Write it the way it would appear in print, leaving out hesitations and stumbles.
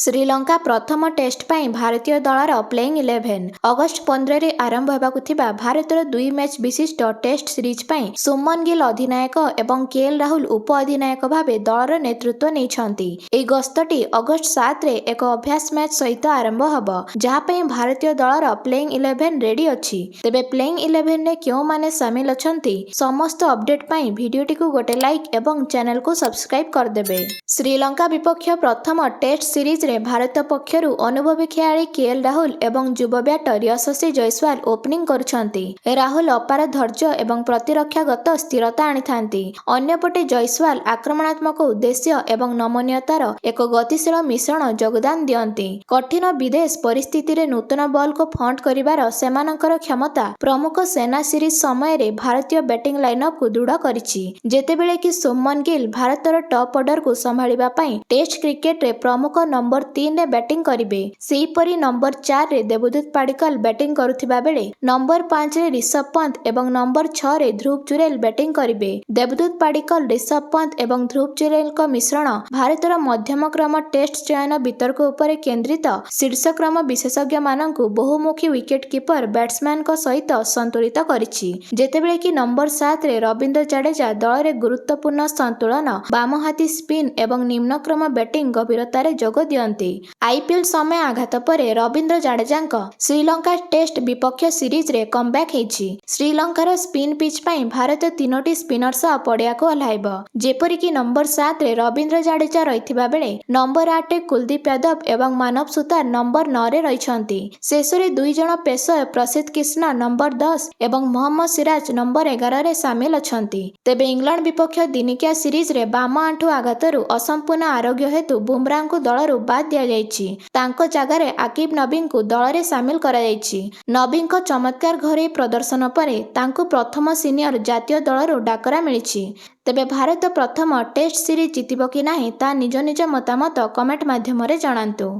श्रीलंका प्रथम टेस्ट पर भारतीय दलर प्लेइंग 11 अगस्ट 15 रे आरंभ होबाकु थिबा भारतर 2 मैच विशिष्ट टेस्ट सीरीज पर सुमन गिल अधिनायक एवं केएल राहुल उप अधिनायक भावे दलर नेतृत्व नेइछंती। एई गस्तटी अगस्ट 7 रे एक अभ्यास मैच सहित आरंभ हबो, जहा पे भारतीय दलर प्लेइंग 11 रेडी अछि। तेबे प्लेइंग 11 रे क्यों माने शामिल अछंती, समस्त अपडेट पर वीडियोटी को गोटे लाइक एवं चैनल को सब्सक्राइब कर देबे। श्रीलंका विपक्ष प्रथम टेस्ट सीरीज रे भारत पक्षरु अनुभवी खेलाड़ी केएल राहुल एवं युवा बैटर यशस्वी जयसवाल ओपनिंग करुछंती। राहुल अपार धैर्य एवं प्रतिरक्षागत स्थिरता आनिथांती। अन्यपटे जयसवाल आक्रमणात्मक उद्देश्य एवं नमनीयतार एक गतिशील मिश्रण योगदान दियंती। कठिन विदेश परिस्थिति रे नूतन बॉल को फंट करिवार सेमानकर क्षमता प्रमुख सेना सीरीज समय रे भारतीय बैटिंग लाइनअप को दृढ़ करिछि। जेतेबेले कि सुमन गिल भारतर टॉप ऑर्डर को संभाळिबा पई टेस्ट क्रिकेट रे प्रमुख नंबर 3 रे बैटिंग करिवे। सेहीपरि नंबर 4 रे देवदूत पाडिक्कल बैटिंग करुथिबा बेले नंबर 5 रे ऋषभ पंत एवं नंबर 6 रे ध्रुव जुरेल बैटिंग करिवे। देवदूत पाडिक्कल, ऋषभ पंत एवं ध्रुव जुरेल का मिश्रण भारतर मध्यम क्रम टेस्ट चयन वितर्क उपरे केंद्रित शीर्ष क्रम विशेषज्ञ मानकु बहुमुखी विकेट कीपर बैट्समैन का सहित संतुलित करिछि। जेतेबेले कि नंबर 7 रे रविंद्र जडेजा दल रे गुरुत्वपूर्ण संतुलन, बामहाती स्पिन एवं निम्न क्रम बैटिंग गभीरतार जोग दियंती। आईपीएल समय आघात परे रविंद्र जडेजांक श्रीलंका टेस्ट विपक्ष सीरीज रे कमबैक हेछि। श्रीलंकार स्पिन पिच पई भारत 3टी स्पिनर सह पड़िया को ओह्लाइब, जेपरि कि नंबर 7 रे रविंद्र जडेजा रहिथिबा बेले नंबर 8 रे कुलदीप यादव एवं मानव सुतार नंबर 9 रे रहिछंती। शेषरे 2 जण पेसर प्रसिद्ध कृष्ण नंबर 10 एवं मोहम्मद सिराज नंबर 11 रे शामिल अछंती। तेबे इंग्लैंड विपक्ष दिनिकिया सीरीज रे बाम आंठु आघातरु असंपूर्ण आरोग्य हेतु बुमराह को दलरु बाद दिया जायछि। तांको जागारे आकिब नबीन को दल रे शामिल करा जायछि। नबीन को चमत्कार घरे प्रदर्शन परे तांको प्रथम सीनियर जातीय दलरु डाकरा मिलिछि। तेबे भारत प्रथम टेस्ट सीरीज जितिबो कि नाही ता निज निज मतामत कमेंट माध्यम रे जणांतु।